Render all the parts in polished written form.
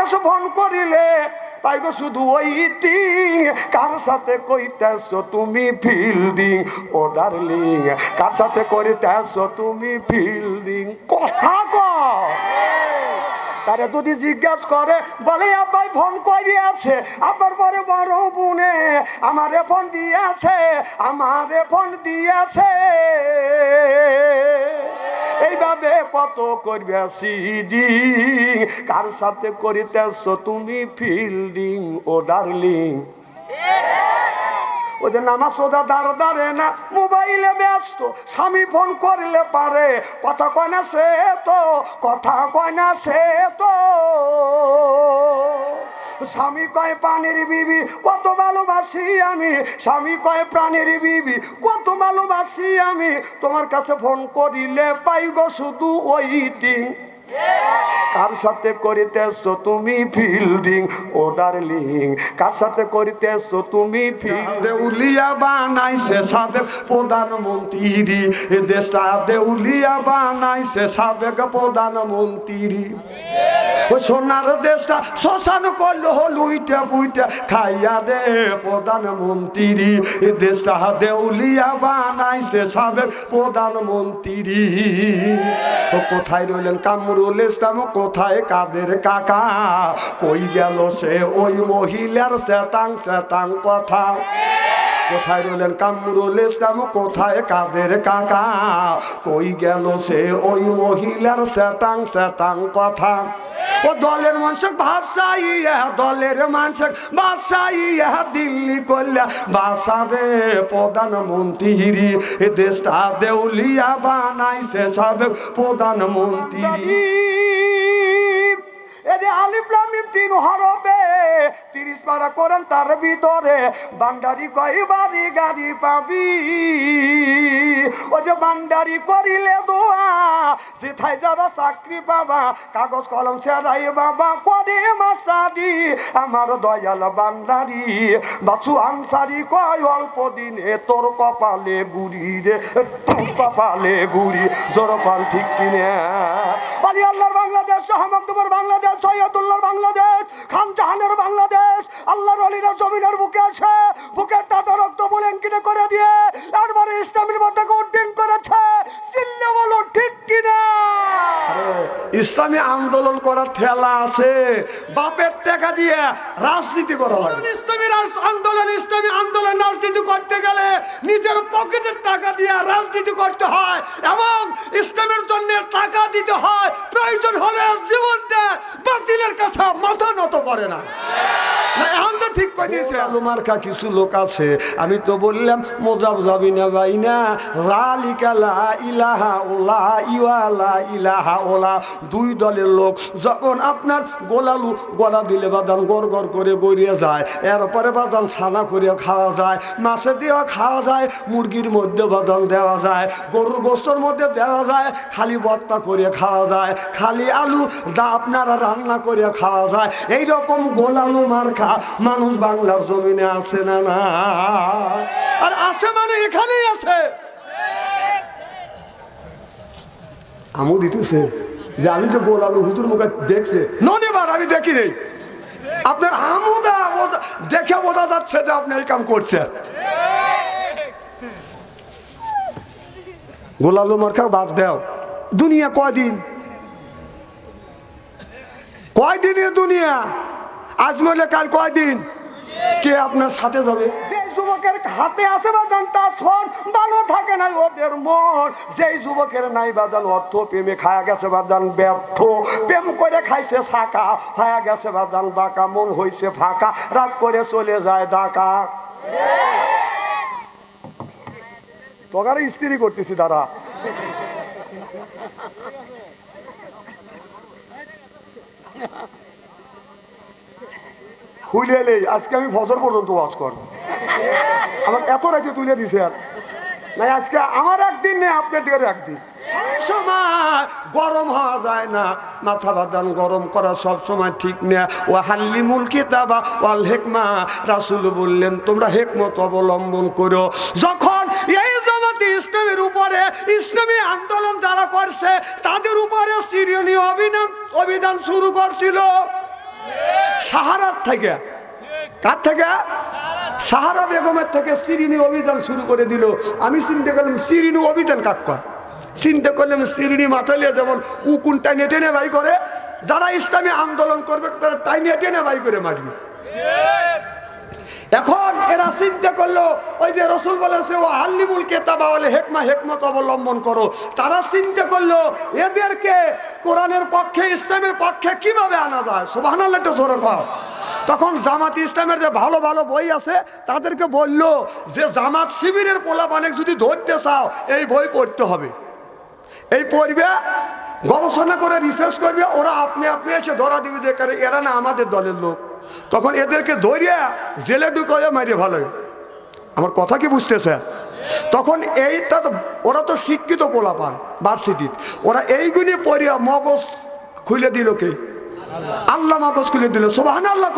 কাছে ফোন করিলে তাই গো শুধু ওইটিং। কার সাথে কইতেছ তুমি ফিল্ডিং ও ডার্লিং, কার সাথে করিতেছ তুমি ফিল্ডিং? কথা কও। তারে যদি জিজ্ঞাসা করে বলে আব্বাই ফোন করিয়াছে, আব্বার পরে বড় বোনে আমারে ফোন দিয়েছে, আমারে ফোন দিয়েছে। এইভাবে কত করবে সিডিং, কার সাথে করিতেছ তুমি ফিল্ডিং ও ডার্লিং? ওই যে নামাজ সোজা দাঁড় দাঁড়ে না, মোবাইলে ব্যস্ত, স্বামী ফোন করলে পারে কথা কয় না সে তো, কথা কয় না সে তো। স্বামী কয় পানির বিবি কত ভালোবাসি আমি, স্বামী কয় প্রাণীর বিবি কত ভালোবাসি আমি, তোমার কাছে ফোন করিলে পাই গো শুধু ওইটিং। কার সাথে করিতেছ তুমি ফিল্ডিং ও ডার্লিং, কার সাথে করিতেছ তুমি ফিল্ডিং? দেউলিয়া বানাইছে সাবেক প্রধানমন্ত্রী, দেশটা দেউলিয়া বানাইছে সাবেক প্রধানমন্ত্রী। সোনার দেশটা শ্মশান করলো লুইটা পুইটা খাইয়া দে প্রধানমন্ত্রী, দেশটা দেউলিয়া বানাইছে সাবেক প্রধানমন্ত্রী। কোথায় রইলেন কামরুল ইসলাম, কোথায় কাদের কাকা, কই গেল সে ওই মহিলার শ্বেতাং শ্বেতাং কথা? কোথায় রইলেন কামরুল ইসলাম, কোথায় কাদের কাকা, কই গেল সে ওই মহিলার শ্বেতাং শ্বেতাং কথা? ও দলের মানুষ ভাষাইয়া, দলের মানুষ ভাষাইয়া দিল্লি করলে বাসারে প্রধানমন্ত্রী, দেশটা দেউলিয়া বানাইছে সাবেক প্রধানমন্ত্রী। আলিফলামিম 3 হরফে 30 পারা করেন তার ভিতরে বান্দারি কয়বারি গাড়ি পাবি? ও যে বান্দারি করিলে দোয়া যেথায় যাবা চাকরি পাবা, কাগজ কলম ছেড়াই বাবা করে মাসাদি আমার দয়াল বান্দারি। বাছু আনসারি কয় অল্প দিনে তোর কপালে গুড়ি রে, তোর কপালে গুড়ি, জোর কল ঠিক কিনে? আলি আল্লাহর বাংলাদেশ, শাহমাকদুমের বাংলাদেশ, সৈয়দুল্লাহর বাংলাদেশ, খান জাহানের বাংলাদেশ, আল্লাহর ওলিরা জমিনের বুকে আছে, বুকের টাটা রক্ত বলেন কিনে করে দিয়ে এরপরে ইসলামের মধ্যে কোটিং করেছে। চিল্লে বলো ঠিক কিনা? ইসলামী আন্দোলন করার ঠেলা আছে, বাপের টাকা দিয়ে রাজনীতি করা হয়। ইসলামী আন্দোলন, ইসলামী আন্দোলন রাজনীতি করতে গেলে নিজের পকেটের টাকা দিয়ে রাজনীতি করতে হয় এবং ইসলামের জন্য টাকা দিতে হয়, প্রয়োজন হলে জীবন দেয়, বাতিলের কাছে মাথা নত করে না। ঠিক কই দিয়েছে আলুমার্কা কিছু লোক আছে, আমি তো বললাম মোজাব যাবি না ভাই না, রালিকা লা ইলাহা ওলা ইওয়ালা ইলাহা ওলা। দুই দলের লোক যখন আপনার গোলালু গলা দিলে বাদান গড় গড় করে গড়িয়ে যায়, এরপরে বাদান ছানা করে খাওয়া যায়, মাছে দেওয়া খাওয়া যায়, মুরগির মধ্যে বাদান দেওয়া যায়, গরুর গোস্তর মধ্যে দেওয়া যায়, খালি ভর্তা করে খাওয়া যায়, খালি আলু দা আপনারা রান্না করে খাওয়া যায়। এইরকম গোলালু মার্কা মানুষ বাংলার জমিনে আছে না? না, আর আছে মানে এখানেই আছে। আমু দিতেছে যে আমি তো গোলালু হুদুর মুখে দেখছে ননিবার আমি দেখি নেই, আপনার আমুদা দেখে বোঝা যাচ্ছে যে আপনি এই কাম করছেন। গোলালু মার্কা বাদ দাও, দুনিয়া কয়দিন, কয়দিনের দুনিয়া? আজ মলে কাল কয়দিন? কে আপনার সাথে যাবে? যে যুবকের হাতে আসে বাজান তার ফোন ভালো থাকে না ওদের মন, যেই যুবকের নাই বাজান অর্থ প্রেমে খায়া গেছে বাজান ব্যর্থ, প্রেম করে খাইছে ছাকা হয়ে গেছে বাজান বাঁকা, মন হইছে ফাঁকা, রাগ করে চলে যায় ঢাকা। তোকারে স্ত্রী করতেছি দাদা। খুলে আজকে আমি ফজর পর্যন্ত ওয়াজ করব, আমার এত রাতে তুলে দিছে আর নাই। আজকে আমার একদিন নেই, আপনার দিকে একদিন। সবসময় গরম হওয়া যায় না, মাথা বাদান গরম করা সবসময় ঠিক না। ও হাল্লিমুল কিতাবা ওয়াল হিকমা, রাসূল বললেন তোমরা হিকমত অবলম্বন করো। যখন এই জামাতে ইসলামের উপরে ইসলামী আন্দোলন যারা করছে তাদের উপরে সিরিয়ানি অভিযান শুরু করছিল, সাহারার থেকে, কার থেকে? সাহারা বেগমের থেকে সিরিনি অভিযান শুরু করে দিল। আমি চিন্তা করলাম সিরিনি অভিযান কাক কয়? চিন্তা করলাম সিরিনি মাথালিয়া যেমন উকুন টাইনে টেনে বাই করে, যারা ইসলামী আন্দোলন করবে তারা টাইনে টেনে বাই করে মারবে। এখন এরা চিন্তা করলো ওই যে রসুল বলেছে ও আল্লিমুল কিতাবা ওয়াল হিকমা, হিকমত অবলম্বন করো। তারা চিন্তা করলো এদেরকে কোরআনের পক্ষে, ইসলামের পক্ষে কিভাবে আনা যায়। সুবহানাল্লাহ, একটু জোরে কর। তখন জামাত ইসলামের যে ভালো ভালো বই আছে তাদেরকে বললো যে জামাত শিবিরের পোলাপানে যদি ধরতে চাও এই বই পড়তে হবে, এই পড়বে, গবেষণা করে রিসার্চ করবে, ওরা আপনি আপনি এসে ধরা দিবে যে এরা না আমাদের দলের লোক। তখন এদেরকে ধরিয়া জেলে ঢুকাইয়া মারিয়ে ভালো। আমার কথা কি বুঝতেছে? তখন এইটা ওরা তো শিক্ষিত পোলাপান ভার্সিটির, ওরা এইগুলি পড়িয়া মগজ খুলে দিল কে? আল্লাহ মগজ খুলে দিল। সুবহানাল্লাহ।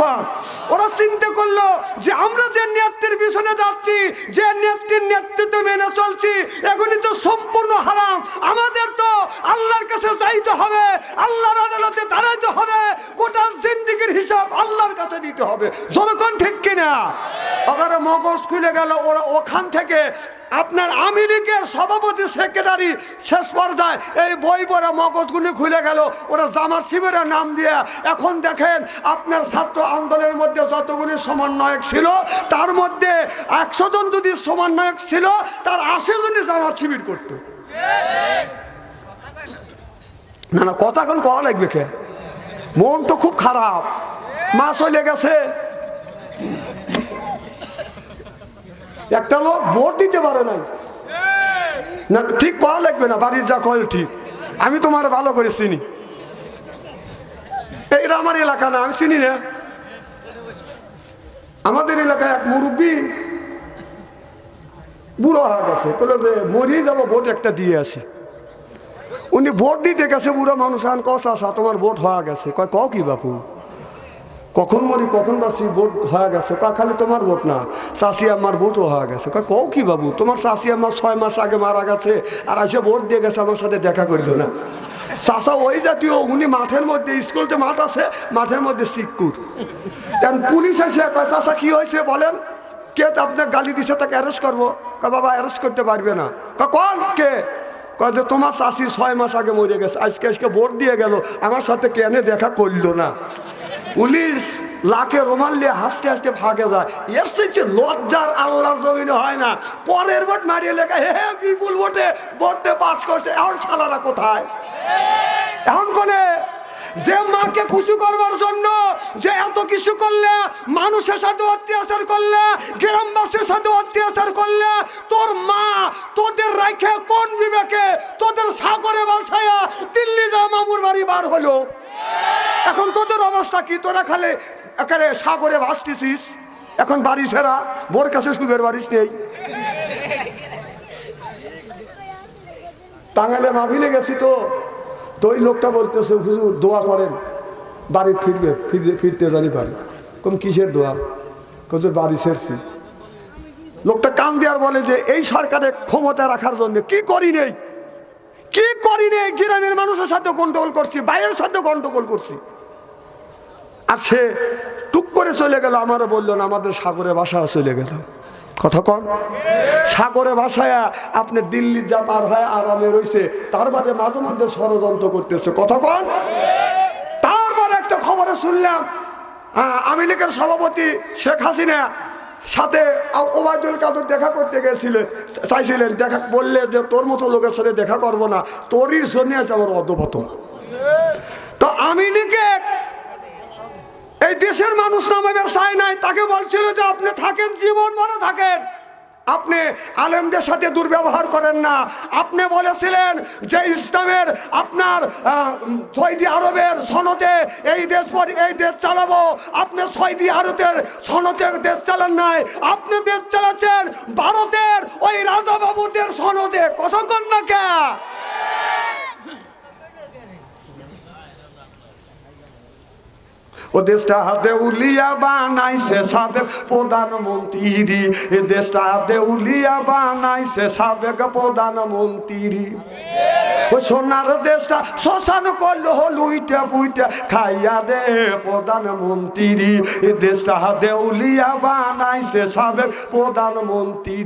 ওরা চিন্তা করলো যে আমরা যে নেতৃত্বের পিছনে যাচ্ছি, যে নেতৃত্বের নেতৃত্ব মেনে চলছি, এগুলি তো সম্পূর্ণ হারাম। আমাদের তো আল্লাহর কাছে যাইতে হবে, আল্লাহর আদালতে দাঁড়াইতে হবে, গোটা জিন্দেগির হিসাব আল্লাহর কাছে দিতে হবে। যতক্ষণ ঠিক কিনা? ওরা মগজ খুলে গেল। ওরা ওখান থেকে আপনার আওয়ামী লীগের সভাপতি সেক্রেটারি শেষ পর্যায়ে এই বই পড়া মগজগুলি খুলে গেল। ওরা জামাত শিবিরের নাম দিয়ে এখন দেখেন আপনার ছাত্র আন্দোলনের মধ্যে যতগুলি সমন্বয়ক ছিল তার মধ্যে 100 জন যদি সমন্বয়ক ছিল তার 80 জনই জামাত শিবির করতো। না না, কথা এখন কওয়া লাগবে কে? মন তো খুব খারাপ, মা চলে গেছে। একটা লোক ভোট দিতে পারে নাই, না ঠিক কওয়া লাগবে না, বাড়ির যা কয় ঠিক। আমি তোমার ভালো করে চিনি, এইটা আমার এলাকা না, আমি চিনি না। আমাদের এলাকায় এক মুরব্বী বুড়ো হয়ে গেছে, বলে যে মরিয়ে যাবো, ভোট একটা দিয়ে আসি। উনি ভোট দিতে গেছে, বুড়ো মানুষ আন কষা তোমার ভোট হয়ে গেছে। কয় কও কি বাপু, কখন মরি কখন বাসি, ভোট হয়ে গেছে। কয় খালি তোমার ভোট না, চাষি আমার ভোটও হয়ে গেছে। কয় কও কি বাবু, তোমার চাষি আমার 6 মাস আগে মারা গেছে আর এসে ভোট দিয়ে গেছে, আমার সাথে দেখা করলো না। চাষা ওই জাতীয়, উনি মাঠের মধ্যে, স্কুলতে মাঠ আছে, মাঠের মধ্যে সিকুর। পুলিশ এসে কয় চাষা কি হয়েছে বলেন, কে আপনার গালি দিছে তাকে অ্যারেস্ট করবো। কয় বাবা অ্যারেস্ট করতে পারবে না। কয় কোন কে? কয় যে তোমার চাষি 6 মাস আগে মরে গেছে, আজকে ভোট দিয়ে গেল, আমার সাথে কেন দেখা করলো না। পুলিশ লাখে রোমান নিয়ে হাসতে হাসতে ভাগে যায়। এর চেয়ে লজ্জার আল্লাহর জমিনে হয় না। পরের ভোট মারিয়ে লেখা হে বিপুল ভোটে পাস করছে। এখন শালারা কোথায়? এখন কোনে যে মাকে খুশি করবার জন্য যে এত কিছু করলে, মানুষের সাথে অত্যাচার করলে, গ্রামবাসীর সাথে অত্যাচার করলে, তোর মা তোদের রাখে কোন বিবেকে তোদের সাগরে বাসায়া দিল্লি যা মামুর বাড়ি বার হলো। এখন তোদের অবস্থা কি? তোরা খালে একেবারে সাগরে ভাসতেছিস। এখন বাড়ি ছেড়া, বোর কাছে সুবের বাড়িস নেই। টাঙ্গাইলে মাহফিলে গেছি তো ওই লোকটা বলতেছে হুজুর দোয়া করেন বাড়ি ফিরতে জানি পারি। কোন কিসের দোয়া? তোদের বাড়ি ছেড়ছি। লোকটা কান দেওয়ার বলে যে এই সরকারের ক্ষমতা রাখার জন্য কি করি নেই, কি করি নেই, গ্রামের মানুষের সাথে গন্ডগোল করছি, বাইরের সাথে গন্ডগোল করছি। আর সে টুক করে চলে গেল। আমারও বললো না, আমাদের সাগরে বাসা চলে গেল। কথা কন, সাগরে ভাসায়া আপনি দিল্লি যা পার হয় আরামে রয়েছে, তার বাদে মাঝে মধ্যে ষড়যন্ত্র করতেছে। কথা কন। তারপর একটা খবরে শুনলাম আওয়ামী লীগের সভাপতি শেখ হাসিনা সাথে ওবায়দুল কাদের দেখা করতে গেছিলেন, চাইছিলেন দেখা, বললে যে তোর মতো লোকের সাথে দেখা করবো না, তোরই জন্য আছে আমার অধঃপতন। তো আওয়ামী লীগে এই দেশের মানুষ নামাবে চায় নাই, তাকে বলছিল যে আপনি থাকেন, জীবন ভরে থাকেন, আপনি আলেমদের সাথে দুর্ব্যবহার করেন না। আপনি বলেছিলেন যে ইসলামের আপনার সৌদি আরবের সনদে এই দেশ চালাবো। আপনি সৌদি আরবের সনদে দেশ চালান নাই, আপনি দেশ চালাচ্ছেন ভারতের ওই রাজা বাবুদের সনদে। কথা কন না কে? ও দেশটা দেউলিয়া বানাইছে সাবেক প্রধানমন্ত্রী, এ দেশটা দেউলিয়া বানাইছে সাবেক প্রধানমন্ত্রী। ওই সোনার দেশটা শ্মশান করলো লুইটা পুইটা খাইয়া দে প্রধানমন্ত্রী, এই দেশটা দেউলিয়া বানাইছে সাবেক প্রধানমন্ত্রী।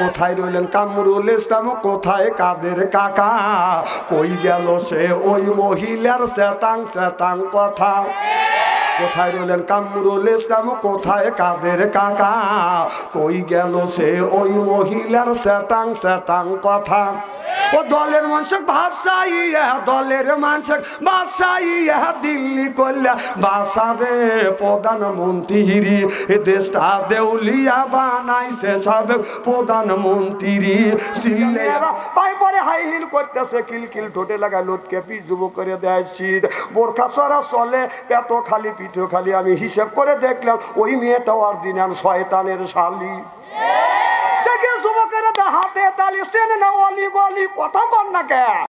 কোথায় রইলেন কামরুল ইসলাম, কোথায় কাদের কাকা, কই গেল সে ওই মহিলার সেতাং সেতাং কথা। কোথায় রইলেন কামরুল ইসলাম, কোথায় কাদের কাকা, কই গেল সে ওই মহিলার সেতাং সেতাং কথা। ও দলের মানুষ ভাষাইয়া, দলের মানুষ ভাষাইয়া দিল্লি করলে বাসারে প্রধানমন্ত্রী, এ দেশটা দেউলিয়া বানাইছে সাবেক প্রধানমন্ত্রী। পাই পরে হাই হিল করতেছে, কিলকিল ঠোঁটে লাগা লোটকে পিজুবো করে দেয় শীত, বোরখা সরা চলে, পেট খালি পিঠে খালি। আমি হিসেব করে দেখলাম ওই মেয়েটা অরিজিনাল শয়তানের শালি। দেখে যুবকেরা হাতে তালি চেনে না, অলি গলি কথা বল না কে।